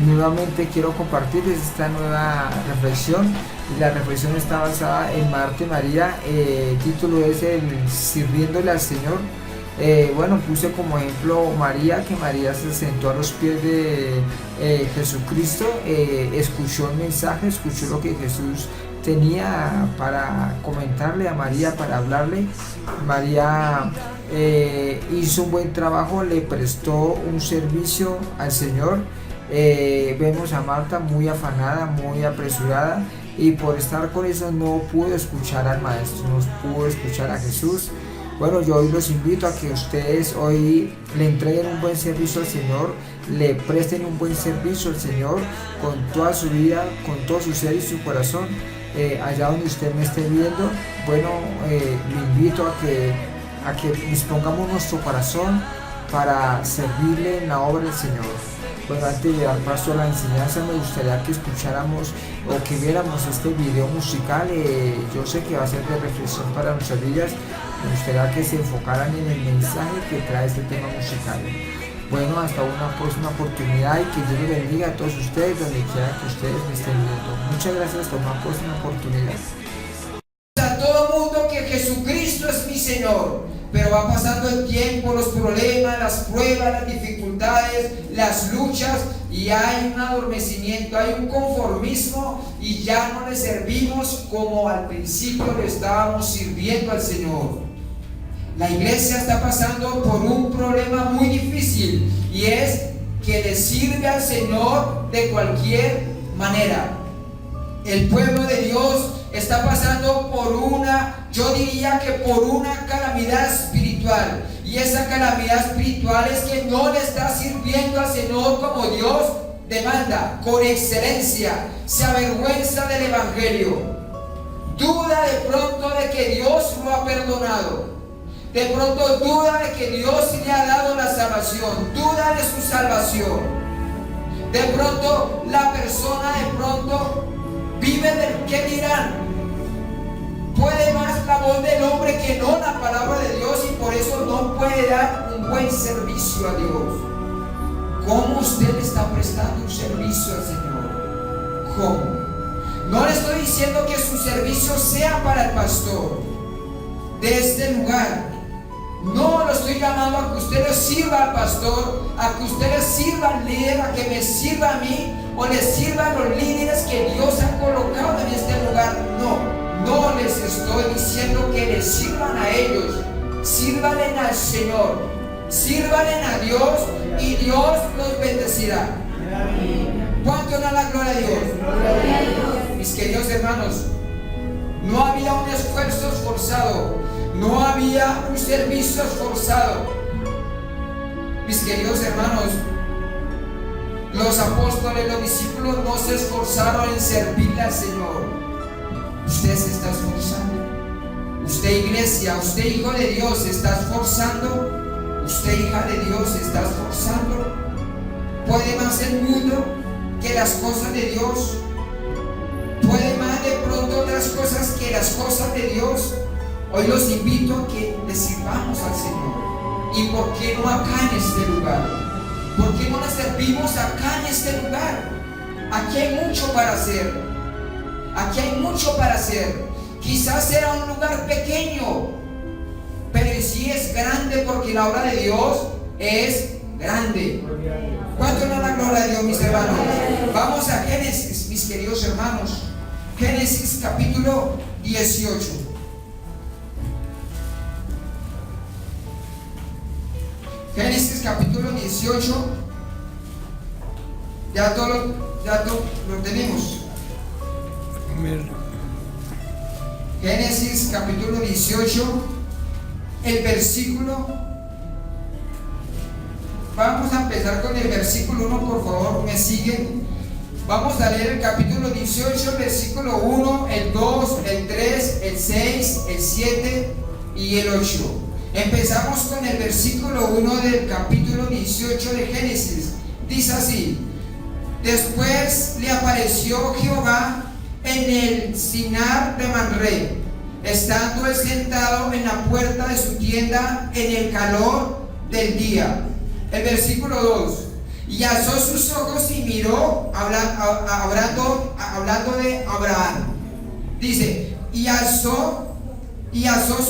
nuevamente quiero compartirles esta nueva reflexión. Y la reflexión está basada en Marta y María. El título es el Sirviéndole al Señor. Bueno, puse como ejemplo María, que María se sentó a los pies de Jesucristo, escuchó el mensaje, escuchó lo que Jesús tenía para comentarle a María, para hablarle. María hizo un buen trabajo, le prestó un servicio al Señor. Vemos a Marta muy afanada, muy apresurada, y por estar con eso no pudo escuchar al Maestro, no pudo escuchar a Jesús. Bueno, yo hoy los invito a que ustedes hoy le entreguen un buen servicio al Señor, le presten un buen servicio al Señor con toda su vida, con todo su ser y su corazón. Allá donde usted me esté viendo, bueno, le invito a que dispongamos nuestro corazón para servirle en la obra del Señor. Bueno, antes de dar paso a la enseñanza, me gustaría que escucháramos o que viéramos este video musical. Yo sé que va a ser de reflexión para nuestras vidas. Me gustaría que se enfocaran en el mensaje que trae este tema musical. Bueno, hasta una próxima oportunidad, y que Dios les bendiga a todos ustedes donde quiera que ustedes me estén viendo. Muchas gracias, hasta una próxima oportunidad. A todo mundo que Jesucristo es mi Señor, pero va pasando el tiempo, los problemas, las pruebas, las dificultades, las luchas, y hay un adormecimiento, hay un conformismo, y ya no le servimos como al principio le estábamos sirviendo al Señor. La iglesia está pasando por un problema muy difícil, y es que le sirve al Señor de cualquier manera. El pueblo de Dios está pasando por yo diría que por una calamidad espiritual, y esa calamidad espiritual es que no le está sirviendo al Señor como Dios demanda, con excelencia. Se avergüenza del Evangelio, duda de pronto de que Dios lo ha perdonado, de pronto duda de que Dios le ha dado la salvación, duda de su salvación. De pronto la persona vive del qué dirán. Puede más la voz del hombre que no la palabra de Dios, y por eso no puede dar un buen servicio a Dios. ¿Cómo usted le está prestando un servicio al Señor? ¿Cómo? No le estoy diciendo que su servicio sea para el pastor de este lugar. No lo estoy llamando a que usted le sirva al pastor, a que usted le sirva al líder, a que me sirva a mí, o le sirva a los líderes que Dios ha colocado en este lugar. No les estoy diciendo que les sirvan a ellos. Sírvanle al Señor, sírvanle a Dios, y Dios los bendecirá. ¿Cuánto da la gloria a Dios? Mis queridos hermanos, no había un esfuerzo esforzado, no había un servicio esforzado. Mis queridos hermanos, los apóstoles, los discípulos no se esforzaron en servirle al Señor. Usted se está esforzando. Usted, iglesia, usted, hijo de Dios, se está esforzando. Usted, hija de Dios, se está esforzando. ¿Puede más el mundo que las cosas de Dios? ¿Puede más de pronto otras cosas que las cosas de Dios? Hoy los invito a que le sirvamos al Señor. ¿Y por qué no acá en este lugar? ¿Por qué no le servimos acá en este lugar? Aquí hay mucho para hacer. Aquí hay mucho para hacer. Quizás será un lugar pequeño, pero sí es grande, porque la obra de Dios es grande. ¿Cuánto no la gloria de Dios, mis hermanos? Vamos a Génesis, mis queridos hermanos. Génesis capítulo 18. Génesis capítulo 18. Ya todo lo tenemos. Génesis capítulo 18, el versículo. Vamos a empezar con el versículo 1, por favor, me siguen. Vamos a leer el capítulo 18, el versículo 1, el 2, el 3, el 6, el 7 y el 8. Empezamos con el versículo 1 del capítulo 18 de Génesis. Dice así: después le apareció Jehová en el Sinar de Manré, estando él sentado en la puerta de su tienda en el calor del día. El versículo 2: Y alzó sus ojos y miró, hablando de Abraham. Dice, y alzó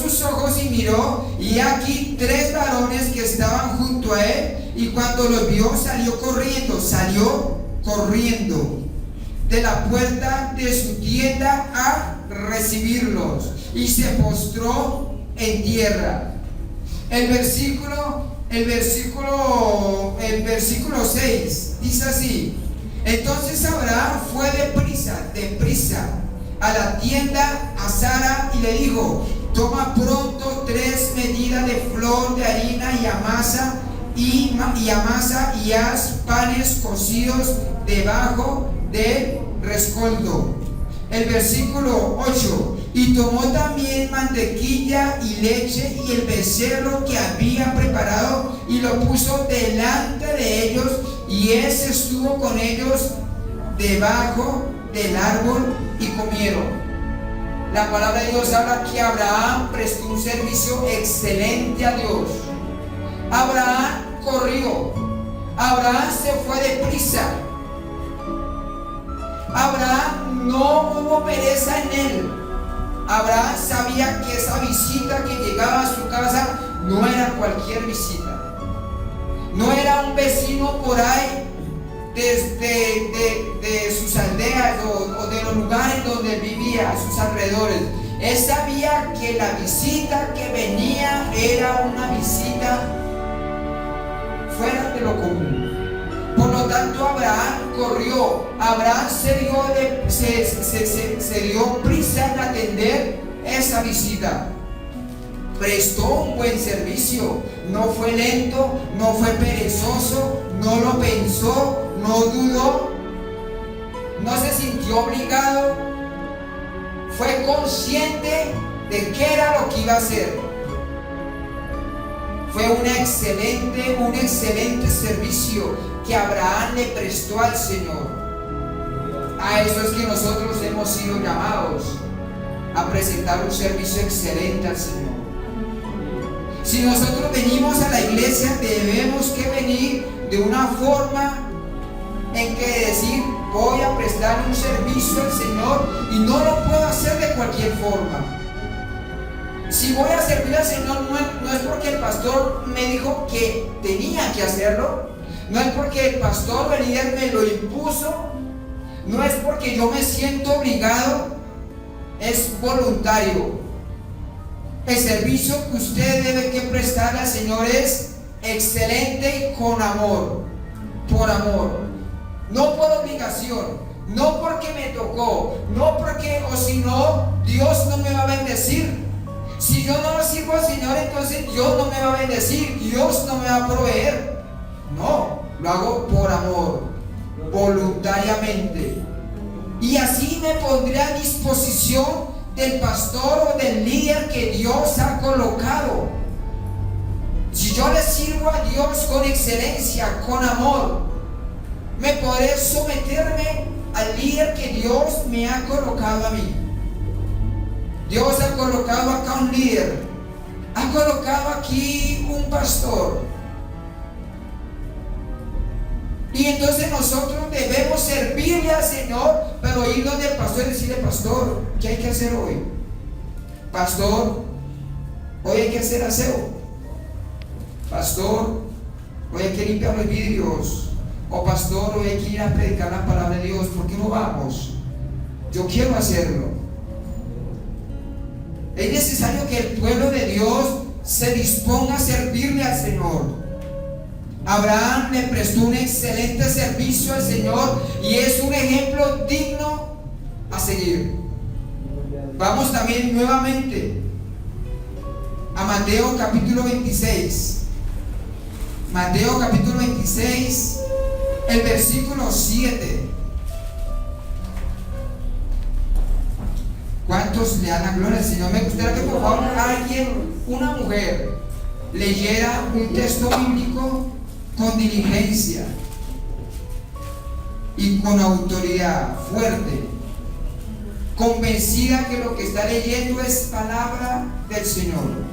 sus ojos y miró, y aquí 3 varones que estaban junto a él, y cuando los vio salió corriendo de la puerta de su tienda a recibirlos, y se postró en tierra. El versículo 6 dice así: entonces Abraham fue deprisa a la tienda a Sara y le dijo: toma pronto 3 medidas de flor de harina y amasa y haz panes cocidos debajo del rescoldo. El versículo 8: y tomó también mantequilla y leche y el becerro que había preparado y lo puso delante de ellos, y él estuvo con ellos debajo del árbol y comieron. La palabra de Dios habla que Abraham prestó un servicio excelente a Dios. Abraham corrió, Abraham se fue deprisa, Abraham no hubo pereza en él. Abraham sabía que esa visita que llegaba a su casa no era cualquier visita, no era un vecino por ahí de sus aldeas o de los lugares donde él vivía, a sus alrededores. Él sabía que la visita que venía era una visita fuera de lo común. Por lo tanto, Abraham corrió. Abraham se dio prisa en atender esa visita. Prestó un buen servicio. No fue lento, no fue perezoso, no lo pensó, no dudó, no se sintió obligado. Fue consciente de qué era lo que iba a hacer. Fue un excelente servicio que Abraham le prestó al Señor. A eso es que nosotros hemos sido llamados, a presentar un servicio excelente al Señor. Si nosotros venimos a la iglesia, debemos que venir de una forma en que decir: voy a prestar un servicio al Señor y no lo puedo hacer de cualquier forma. Si voy a servir al Señor, no es porque el pastor me dijo que tenía que hacerlo, no es porque el pastor o el líder me lo impuso, no es porque yo me siento obligado, es voluntario. El servicio que usted debe que prestar al Señor es excelente y con amor, por amor, no por obligación, no porque me tocó, no porque, o si no, Dios no me va a bendecir. Si yo no lo sirvo al Señor, entonces Dios no me va a bendecir, Dios no me va a proveer. No, lo hago por amor, voluntariamente. Y así me pondré a disposición del pastor o del líder que Dios ha colocado. Si yo le sirvo a Dios con excelencia, con amor, me podré someterme al líder que Dios me ha colocado a mí. Dios ha colocado acá un líder, ha colocado aquí un pastor. Y entonces nosotros debemos servirle al Señor, pero ir donde el pastor y decirle: pastor, ¿qué hay que hacer hoy? Pastor, hoy hay que hacer aseo. Pastor, hoy hay que limpiar los vidrios. O pastor, hoy hay que ir a predicar la palabra de Dios. ¿Por qué no vamos? Yo quiero hacerlo. Es necesario que el pueblo de Dios se disponga a servirle al Señor. Abraham le prestó un excelente servicio al Señor y es un ejemplo digno a seguir. Vamos también nuevamente a Mateo capítulo 26. Mateo capítulo 26, el versículo 7. ¿Cuántos le dan la gloria al Señor? Me gustaría que por favor alguien, una mujer, leyera un texto bíblico con diligencia y con autoridad fuerte, convencida que lo que está leyendo es palabra del Señor.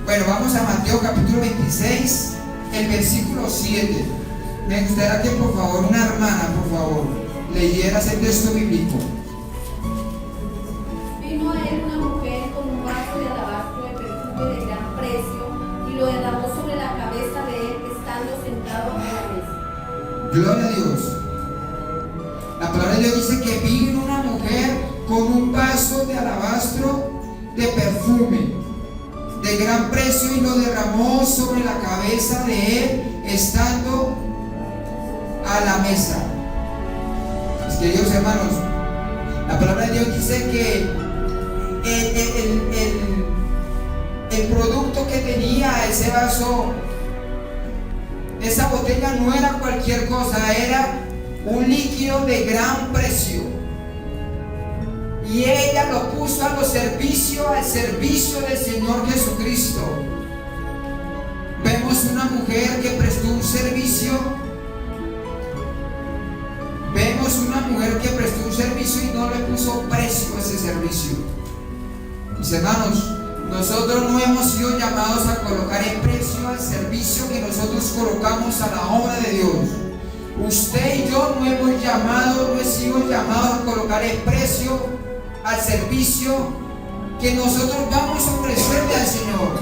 Bueno, vamos a Mateo capítulo 26, el versículo 7. Me gustaría que por favor una hermana, por favor, leyera ese texto bíblico. Vino a él una mujer con un vaso de alabastro de perfume de gran precio y lo derramó sobre la cabeza de él estando sentado a la mesa. Gloria a Dios. La palabra de Dios dice que vino una mujer con un vaso de alabastro de perfume de gran precio y lo derramó sobre la cabeza de él estando a la mesa. Mis queridos hermanos, la palabra de Dios dice que el producto que tenía ese vaso, esa botella no era cualquier cosa, era un líquido de gran precio. Y ella lo puso al servicio del Señor Jesucristo. Vemos una mujer que prestó un servicio. Vemos una mujer que prestó un servicio y no le puso precio a ese servicio. Mis hermanos, nosotros no hemos sido llamados a colocar el precio al servicio que nosotros colocamos a la obra de Dios. Usted y yo no hemos sido llamados a colocar el precio al servicio que nosotros vamos a ofrecerle al Señor,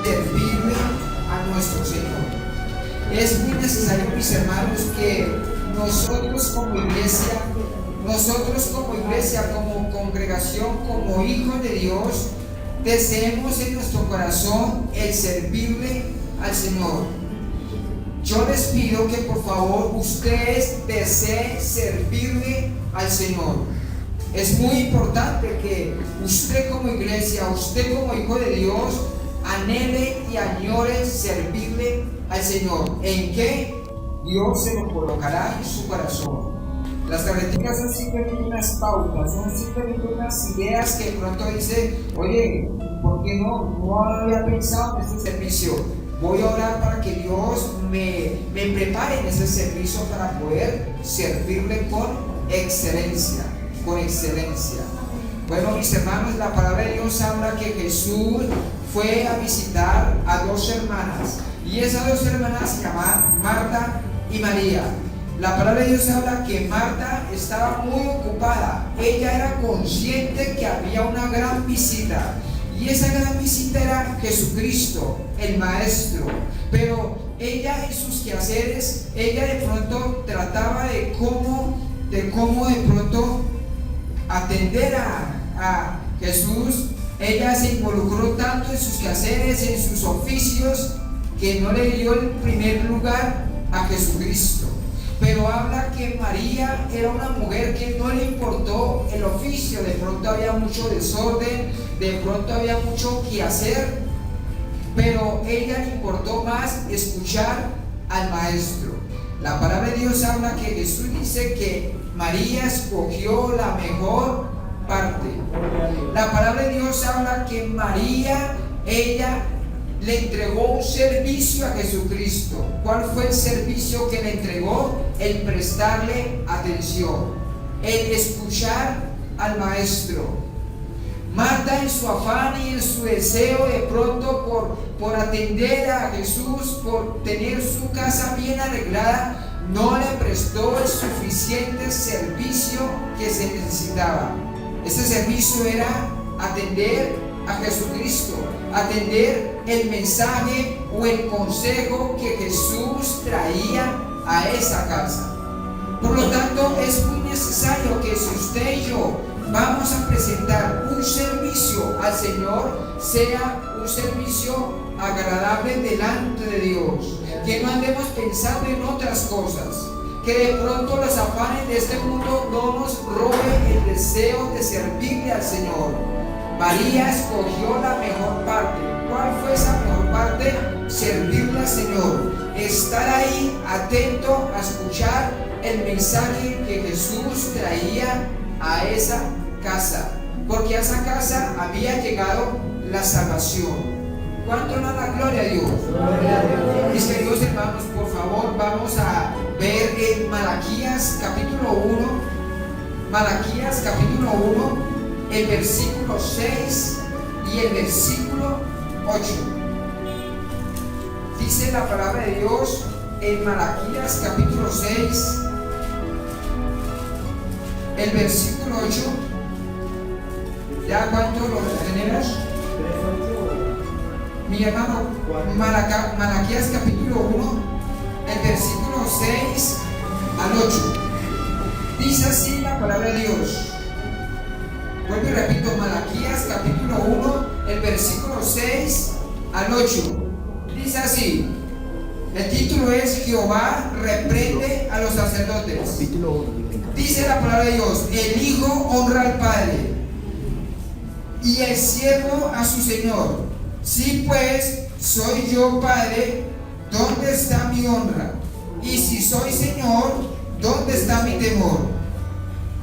servirle a nuestro Señor. Es muy necesario, mis hermanos, que nosotros como iglesia, como congregación, como hijos de Dios, deseemos en nuestro corazón el servirle al Señor. Yo les pido que por favor ustedes deseen servirle al Señor. Es muy importante que usted como iglesia, usted como hijo de Dios, anhele y añore servirle al Señor. ¿En qué? Dios se lo colocará en su corazón. Las tarjeticas son simplemente unas pautas, son simplemente unas ideas que de pronto dice, oye, ¿por qué no había pensado en este servicio? Voy a orar para que Dios me prepare en ese servicio para poder servirle con excelencia. Bueno, mis hermanos, la palabra de Dios habla que Jesús fue a visitar a dos hermanas, y esas dos hermanas se llamaban Marta y María. La palabra de Dios habla que Marta estaba muy ocupada. Ella era consciente que había una gran visita, y esa gran visita era Jesucristo, el Maestro. Pero ella en sus quehaceres, ella de pronto trataba de cómo de pronto atender a Jesús. Ella se involucró tanto en sus quehaceres, en sus oficios, que no le dio el primer lugar a Jesucristo. Pero habla que María era una mujer que no le importó el oficio. De pronto había mucho desorden, de pronto había mucho que hacer, pero ella le importó más escuchar al Maestro. La palabra de Dios habla que Jesús dice que María escogió la mejor parte. La palabra de Dios habla que María, ella le entregó un servicio a Jesucristo. ¿Cuál fue el servicio que le entregó? El prestarle atención, el escuchar al Maestro. Marta, en su afán y en su deseo de pronto por atender a Jesús, por tener su casa bien arreglada, no le prestó el suficiente servicio que se necesitaba. Ese servicio era atender a Jesucristo, atender el mensaje o el consejo que Jesús traía a esa casa. Por lo tanto, es muy necesario que si usted y yo vamos a presentar un servicio al Señor, sea un servicio agradable delante de Dios, que no andemos pensando en otras cosas, que de pronto los afanes de este mundo no nos roben el deseo de servirle al Señor. María escogió la mejor parte. ¿Cuál fue esa mejor parte? Servirle al Señor, estar ahí atento a escuchar el mensaje que Jesús traía a esa casa, porque a esa casa había llegado la salvación. ¿Cuánto da la gloria a Dios? Mis queridos hermanos, por favor, vamos a ver en Malaquías capítulo 1, el versículo 6 y el versículo 8. Dice la palabra de Dios en Malaquías capítulo 6, el versículo 8. ¿Ya cuánto lo tenemos? Mi hermano, Malaquías capítulo 1, el versículo 6 al 8. Dice así la palabra de Dios. Vuelvo y repito, Malaquías capítulo 1, el versículo 6 al 8. Dice así. El título es Jehová reprende a los sacerdotes. Dice la palabra de Dios: el hijo honra al padre y el siervo a su señor. Si pues soy yo padre, ¿dónde está mi honra? Y si soy señor, ¿dónde está mi temor?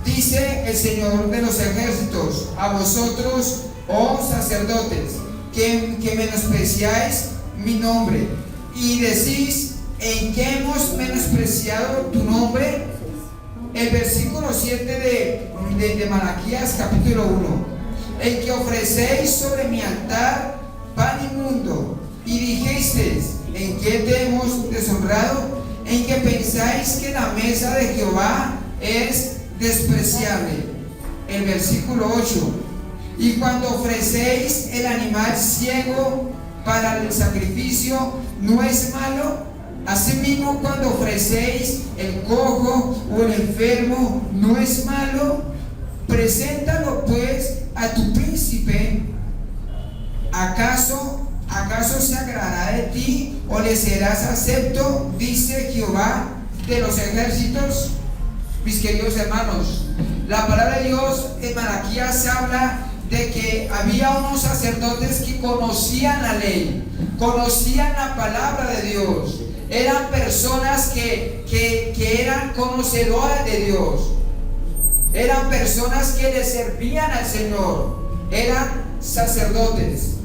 Dice el Señor de los ejércitos a vosotros, oh sacerdotes, que menospreciáis mi nombre y decís: ¿en qué hemos menospreciado tu nombre? El versículo 7 de Malaquías capítulo 1: en que ofrecéis sobre mi altar pan inmundo, y dijisteis: ¿en qué te hemos deshonrado? En que pensáis que la mesa de Jehová es despreciable. El versículo 8: y cuando ofrecéis el animal ciego para el sacrificio, ¿no es malo? Asimismo, cuando ofrecéis el cojo o el enfermo, ¿no es malo? Preséntalo pues a tu príncipe. ¿Acaso se agradará de ti o le serás acepto? Dice Jehová de los ejércitos. Mis queridos hermanos, la palabra de Dios en Malaquías habla de que había unos sacerdotes que conocían la ley, conocían la palabra de Dios, eran personas que eran conocedoras de Dios, eran personas que le servían al Señor, eran sacerdotes.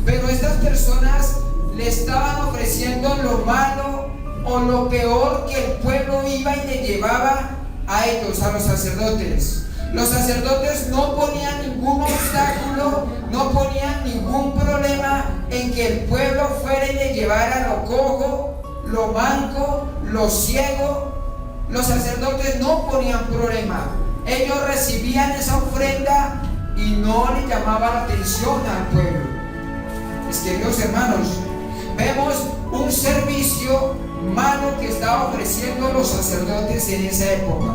Pero estas personas le estaban ofreciendo lo malo o lo peor que el pueblo iba y le llevaba a ellos, a los sacerdotes. Los sacerdotes no ponían ningún obstáculo, no ponían ningún problema en que el pueblo fuera y le llevara lo cojo, lo manco, lo ciego. Los sacerdotes no ponían problema. Ellos recibían esa ofrenda y no le llamaban la atención al pueblo. Mis queridos hermanos, vemos un servicio malo que estaban ofreciendo los sacerdotes en esa época.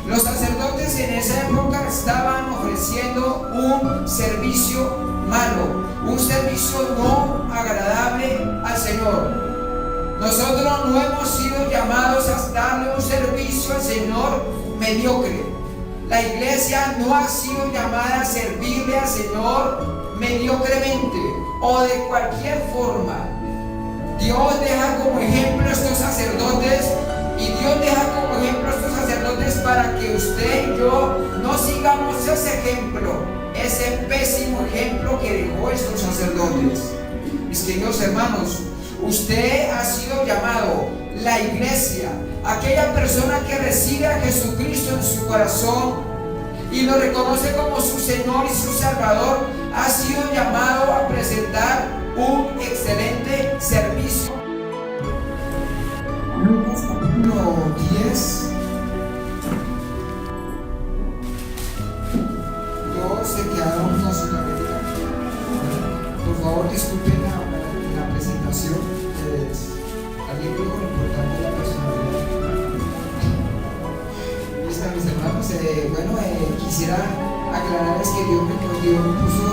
Los sacerdotes en esa época estaban ofreciendo un servicio malo, un servicio no agradable al Señor. Nosotros no hemos sido llamados a darle un servicio al Señor mediocre. La iglesia no ha sido llamada a servirle al Señor mediocremente o de cualquier forma. Dios deja como ejemplo a estos sacerdotes, y Dios deja como ejemplo a estos sacerdotes para que usted y yo no sigamos ese ejemplo, ese pésimo ejemplo que dejó estos sacerdotes. Mis queridos hermanos, usted ha sido llamado, la iglesia, aquella persona que recibe a Jesucristo en su corazón y lo reconoce como su Señor y su Salvador, ha sido llamado a presentar un excelente servicio. Lucas capítulo 10. Todos se quedaron con su cabeza. Por favor, disculpen la presentación. Alguien dijo lo importante de la personalidad. Mis hermanos, quisiera aclararles que Dios me puso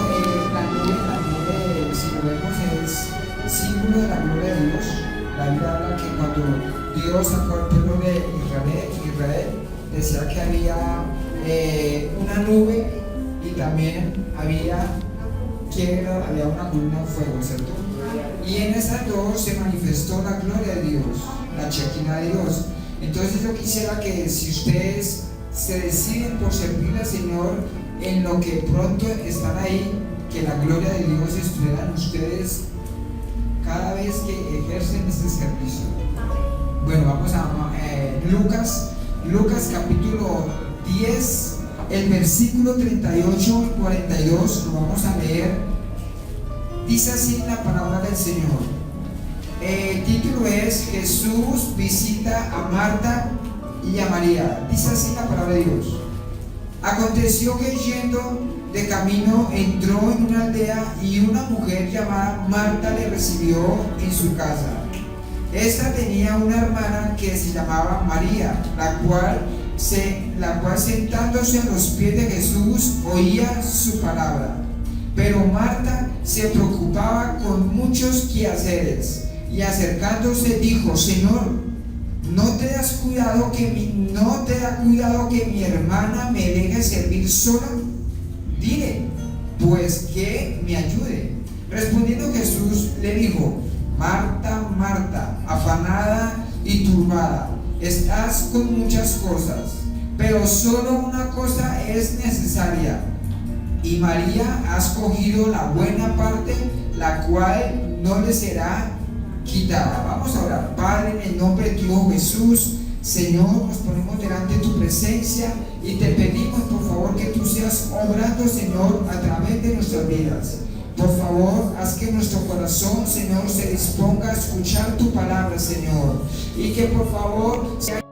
la nube, si lo vemos, es símbolo de la gloria de Dios. La Biblia habla que cuando Dios sacó al pueblo de Israel, decía que había una nube y también había una columna de fuego, ¿cierto? Y en esas dos se manifestó la gloria de Dios, la Shekinah de Dios. Entonces yo quisiera que si ustedes se deciden por servirle al Señor, en lo que pronto están ahí, que la gloria de Dios estuviera en ustedes cada vez que ejercen este servicio. Bueno, vamos a Lucas capítulo 10, el versículo 38 y 42, lo vamos a leer. Dice así la palabra del Señor: El título es Jesús visita a Marta y a María. Dice así la palabra de Dios. Aconteció que yendo de camino entró en una aldea y una mujer llamada Marta le recibió en su casa. Esta tenía una hermana que se llamaba María, la cual sentándose a los pies de Jesús oía su palabra. Pero Marta se preocupaba con muchos quehaceres y acercándose dijo: Señor, ¿no te da cuidado que mi hermana me deje servir sola? Dile, pues, que me ayude. Respondiendo Jesús le dijo: Marta, Marta, afanada y turbada, estás con muchas cosas, pero solo una cosa es necesaria. Y María ha escogido la buena parte, la cual no le será quitada. Vamos a orar. Padre, en el nombre de tu Hijo Jesús, Señor, nos ponemos delante de tu presencia y te pedimos, por favor, que tú seas obrando, Señor, a través de nuestras vidas. Por favor, haz que nuestro corazón, Señor, se disponga a escuchar tu palabra, Señor, y que por favor sea